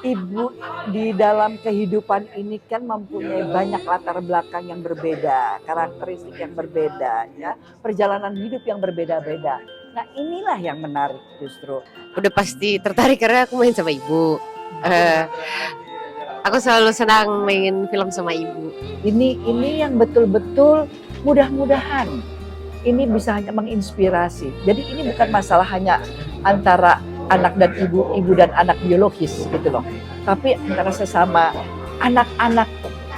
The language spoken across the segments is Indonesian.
Ibu di dalam kehidupan ini kan mempunyai banyak latar belakang yang berbeda, karakteristik yang berbeda, ya, perjalanan hidup yang berbeda-beda. Nah, inilah yang menarik justru. Udah pasti tertarik karena aku main sama ibu. Eh, aku selalu senang main film sama ibu. Ini yang betul-betul mudah-mudahan ini bisa hanya menginspirasi. Jadi ini bukan masalah hanya antara anak dan ibu dan anak biologis gitu loh. Tapi antara sesama anak-anak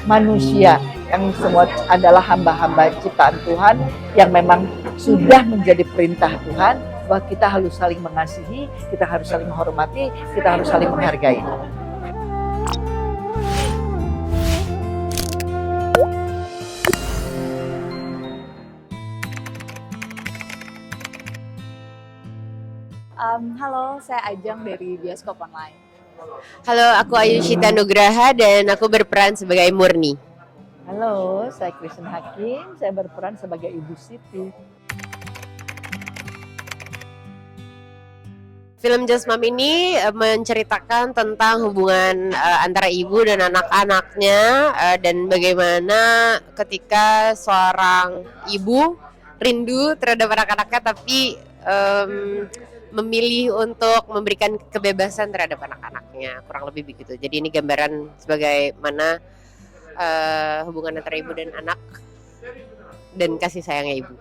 manusia yang semua adalah hamba-hamba ciptaan Tuhan yang memang sudah menjadi perintah Tuhan bahwa kita harus saling mengasihi, kita harus saling menghormati, kita harus saling menghargai. Halo, saya Ajeng dari Bioskop Online. Halo, aku Ayushita Nugraha dan aku berperan sebagai Murni. Halo, saya Kristen Hakim, saya berperan sebagai Ibu Siti. Film Just Mom ini menceritakan tentang hubungan antara ibu dan anak-anaknya dan bagaimana ketika seorang ibu rindu terhadap anak-anaknya tapi memilih untuk memberikan kebebasan terhadap anak-anaknya, kurang lebih begitu. Jadi ini gambaran sebagai mana hubungan antara ibu dan anak dan kasih sayangnya ibu.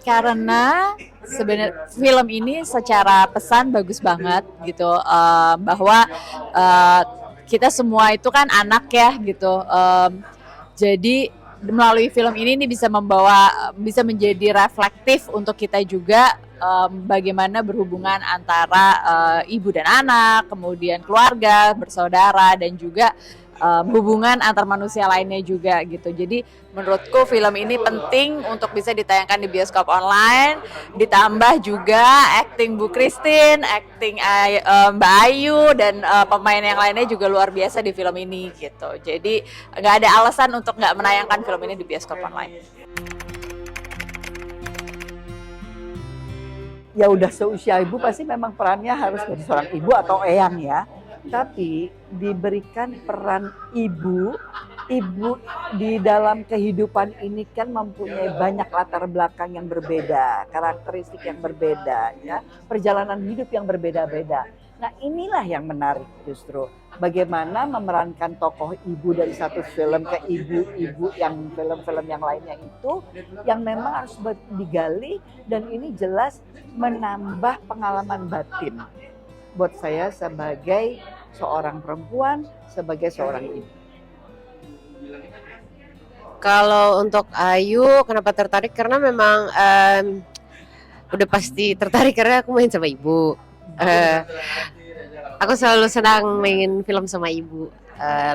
Karena sebenarnya film ini secara pesan bagus banget gitu, bahwa kita semua itu kan anak ya gitu. Jadi melalui film ini bisa menjadi reflektif untuk kita juga, bagaimana berhubungan antara ibu dan anak, kemudian keluarga, bersaudara, dan juga hubungan antar manusia lainnya juga gitu. Jadi menurutku film ini penting untuk bisa ditayangkan di bioskop online. Ditambah juga acting Bu Christine, acting Mbak Ayu, dan pemain yang lainnya juga luar biasa di film ini gitu. Jadi nggak ada alasan untuk nggak menayangkan film ini di bioskop online. Ya udah seusia ibu pasti memang perannya harus jadi seorang ibu atau eyang ya. Tapi diberikan peran ibu di dalam kehidupan ini kan mempunyai banyak latar belakang yang berbeda, karakteristik yang berbeda, ya, perjalanan hidup yang berbeda-beda. Nah, inilah yang menarik justru. Bagaimana memerankan tokoh ibu dari satu film ke ibu-ibu yang film-film yang lainnya itu yang memang harus digali, dan ini jelas menambah pengalaman batin buat saya sebagai seorang perempuan, sebagai seorang ibu. Kalau untuk Ayu, kenapa tertarik? Karena memang udah pasti tertarik karena aku main sama ibu. Aku selalu senang main film sama ibu.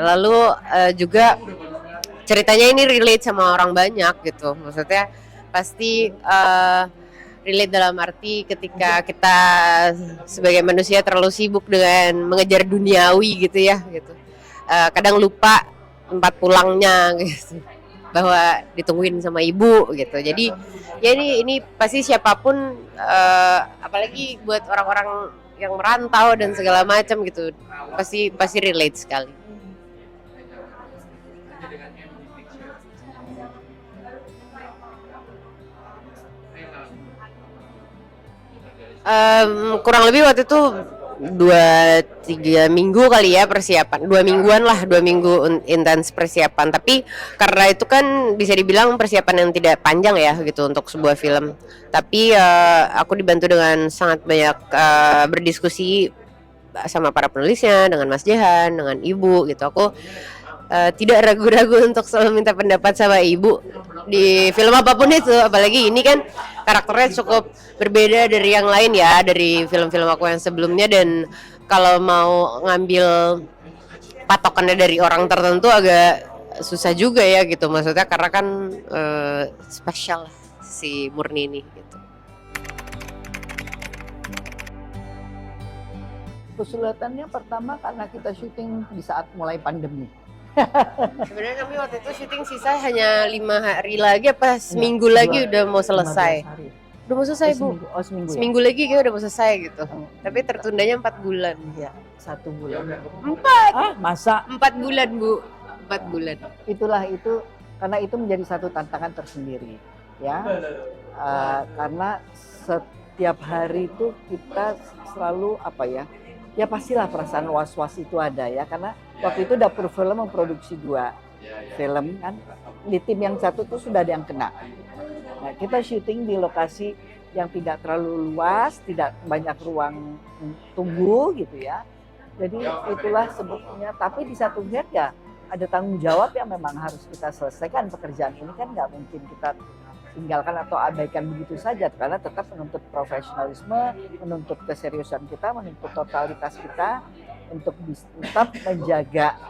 Lalu juga ceritanya ini relate sama orang banyak gitu. Maksudnya pasti relate dalam arti ketika kita sebagai manusia terlalu sibuk dengan mengejar duniawi gitu ya gitu. Kadang lupa tempat pulangnya gitu, bahwa ditungguin sama ibu gitu. Jadi ya ini pasti siapapun, apalagi buat orang-orang yang merantau dan segala macam gitu, pasti relate sekali. Kurang lebih waktu itu 2-3 minggu kali ya persiapan, 2 mingguan lah, 2 minggu intens persiapan. Tapi karena itu kan bisa dibilang persiapan yang tidak panjang ya gitu untuk sebuah film. Tapi aku dibantu dengan sangat banyak berdiskusi sama para penulisnya, dengan Mas Jehan, dengan ibu gitu. Aku tidak ragu-ragu untuk selalu minta pendapat sama ibu di film apapun itu. Apalagi ini kan karakternya cukup berbeda dari yang lain ya, dari film-film aku yang sebelumnya. Dan kalau mau ngambil patokannya dari orang tertentu agak susah juga ya gitu. Maksudnya karena kan spesial si Murni ini gitu. Kesulitannya pertama karena kita syuting di saat mulai pandemi. Sebenarnya kami waktu itu syuting sisa hanya 5 hari lagi, apa seminggu lagi udah mau selesai. Udah mau selesai Bu. Seminggu. Oh seminggu. Seminggu lagi kayak udah mau selesai gitu. Ya? Tapi tertundanya 4 bulan. Iya, 1 bulan. 4 Ah, masa 4 bulan Bu. 4 bulan. itulah itu karena itu menjadi satu tantangan tersendiri ya. Karena setiap hari itu kita selalu apa ya? Ya pastilah perasaan was-was itu ada ya karena waktu itu Dapur Film memproduksi 2 film kan. Di tim yang satu tuh sudah ada yang kena. Nah, kita syuting di lokasi yang tidak terlalu luas, tidak banyak ruang tunggu gitu ya. Jadi itulah sebetulnya. Tapi di satu pihak ya ada tanggung jawab yang memang harus kita selesaikan. Pekerjaan ini kan nggak mungkin kita tinggalkan atau abaikan begitu saja karena tetap menuntut profesionalisme, menuntut keseriusan kita, menuntut totalitas kita untuk tetap menjaga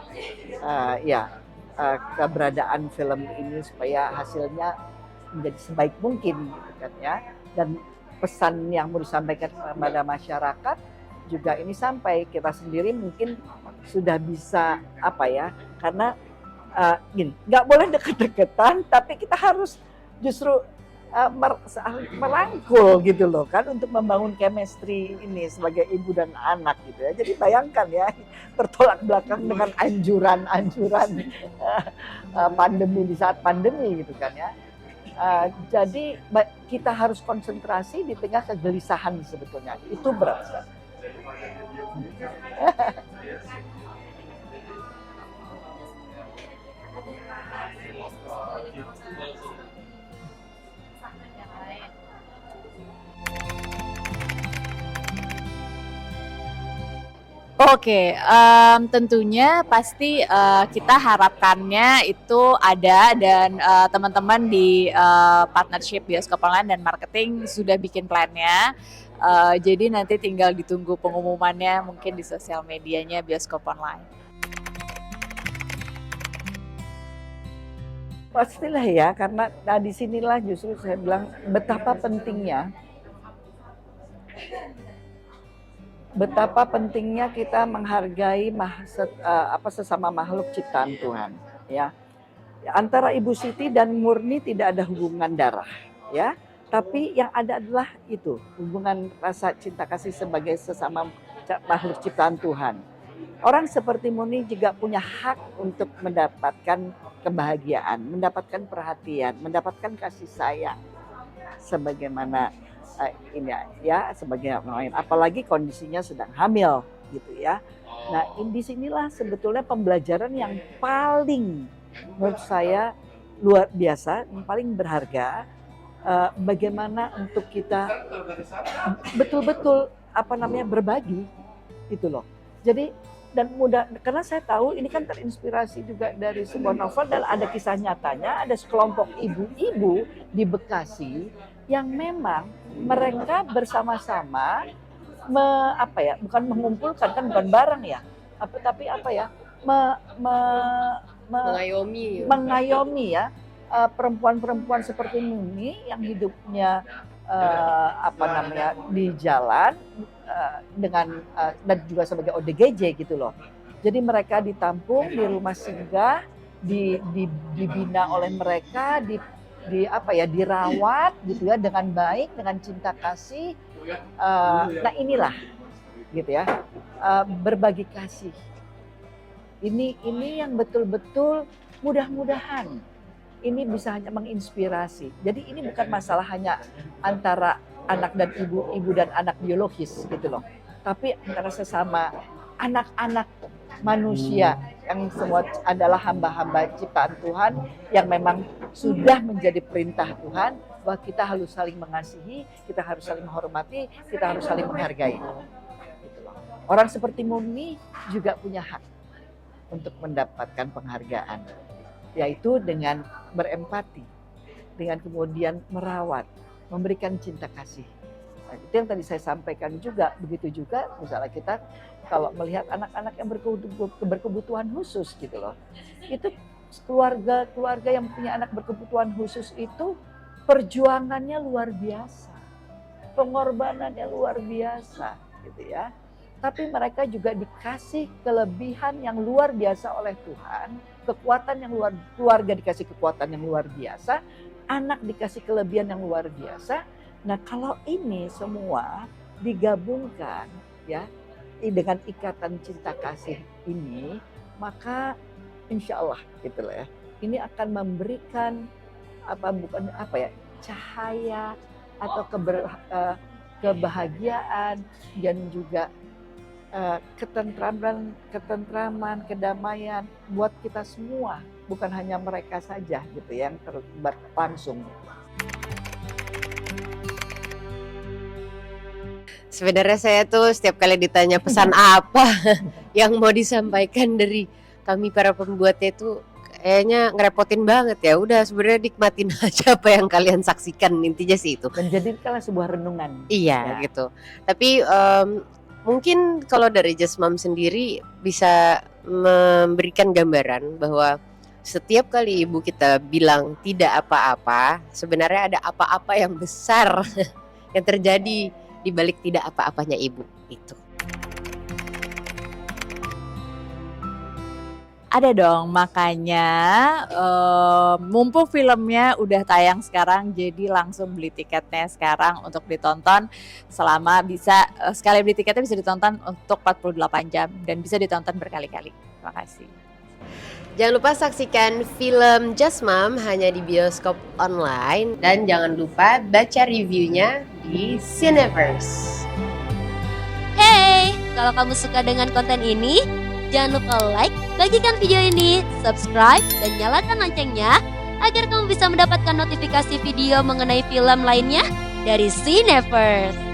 keberadaan film ini supaya hasilnya menjadi sebaik mungkin gitu kan ya. Dan pesan yang mau disampaikan kepada masyarakat juga ini sampai kita sendiri mungkin sudah bisa apa ya karena gini nggak boleh deket-deketan tapi kita harus justru merangkul gitu loh kan untuk membangun chemistry ini sebagai ibu dan anak gitu ya. Jadi bayangkan ya bertolak belakang dengan anjuran pandemi di saat pandemi gitu kan ya. Jadi kita harus konsentrasi di tengah kegelisahan sebetulnya itu berat. Oke, tentunya pasti kita harapkannya itu ada dan teman-teman di partnership bioskop online dan marketing sudah bikin plannya. Jadi nanti tinggal ditunggu pengumumannya mungkin di sosial medianya bioskop online. Pastilah ya karena disinilah justru saya bilang betapa pentingnya kita menghargai sesama makhluk ciptaan Tuhan ya. Antara Ibu Siti dan Murni tidak ada hubungan darah ya, tapi yang ada adalah itu hubungan rasa cinta kasih sebagai sesama makhluk ciptaan Tuhan. Orang seperti Murni juga punya hak untuk mendapatkan kebahagiaan, mendapatkan perhatian, mendapatkan kasih sayang sebagaimana ini ya sebagai lain, apalagi kondisinya sedang hamil gitu ya. Nah, disinilah sebetulnya pembelajaran yang paling menurut saya luar biasa, yang paling berharga, bagaimana untuk kita betul-betul berbagi gitu loh. Jadi dan mudah karena saya tahu ini kan terinspirasi juga dari sebuah novel dan ada kisah nyatanya, ada sekelompok ibu-ibu di Bekasi yang memang mereka bersama-sama bukan mengumpulkan kan bukan barang ya mengayomi ya perempuan-perempuan seperti Muni yang hidupnya di jalan dengan dan juga sebagai ODGJ gitu loh. Jadi mereka ditampung di rumah singgah, dibina oleh mereka, dirawat gitu ya dengan baik, dengan cinta kasih. Nah inilah gitu ya berbagi kasih. Ini yang betul-betul mudah-mudahan ini bisa hanya menginspirasi. Jadi ini bukan masalah hanya antara anak dan ibu dan anak biologis gitu loh. Tapi antara sesama anak-anak manusia yang semua adalah hamba-hamba ciptaan Tuhan yang memang sudah menjadi perintah Tuhan bahwa kita harus saling mengasihi, kita harus saling menghormati, kita harus saling menghargai. Gitu loh. Orang seperti Mumi juga punya hak untuk mendapatkan penghargaan, yaitu dengan berempati, dengan kemudian merawat, memberikan cinta kasih. Nah, itu yang tadi saya sampaikan juga, begitu juga misalnya kita kalau melihat anak-anak yang berkebutuhan khusus gitu loh. Itu keluarga yang punya anak berkebutuhan khusus itu perjuangannya luar biasa. Pengorbanannya luar biasa gitu ya. Tapi mereka juga dikasih kelebihan yang luar biasa oleh Tuhan, kekuatan yang keluarga dikasih kekuatan yang luar biasa, anak dikasih kelebihan yang luar biasa, Nah, kalau ini semua digabungkan ya dengan ikatan cinta kasih ini, maka insya Allah gitu lah ya. Ini akan memberikan cahaya atau kebahagiaan dan juga ketentraman, kedamaian buat kita semua, bukan hanya mereka saja gitu yang terlibat langsung. Sebenarnya saya tuh setiap kali ditanya pesan apa yang mau disampaikan dari kami para pembuatnya itu kayaknya ngerepotin banget ya. Udah sebenarnya nikmatin aja apa yang kalian saksikan, intinya sih itu. Menjadikanlah sebuah renungan. Iya Ya. gitu. Tapi mungkin kalau dari Just Mom sendiri bisa memberikan gambaran bahwa setiap kali ibu kita bilang tidak apa-apa, sebenarnya ada apa-apa yang besar yang terjadi di balik tidak apa-apanya ibu itu. Ada dong, makanya mumpung filmnya udah tayang sekarang, jadi langsung beli tiketnya sekarang untuk ditonton selama bisa, sekali beli tiketnya bisa ditonton untuk 48 jam dan bisa ditonton berkali-kali. Terima kasih. Jangan lupa saksikan film Just Mom hanya di bioskop online dan jangan lupa baca reviewnya di Cineverse. Hey, kalau kamu suka dengan konten ini, jangan lupa like, bagikan video ini, subscribe, dan nyalakan loncengnya agar kamu bisa mendapatkan notifikasi video mengenai film lainnya dari Cineverse.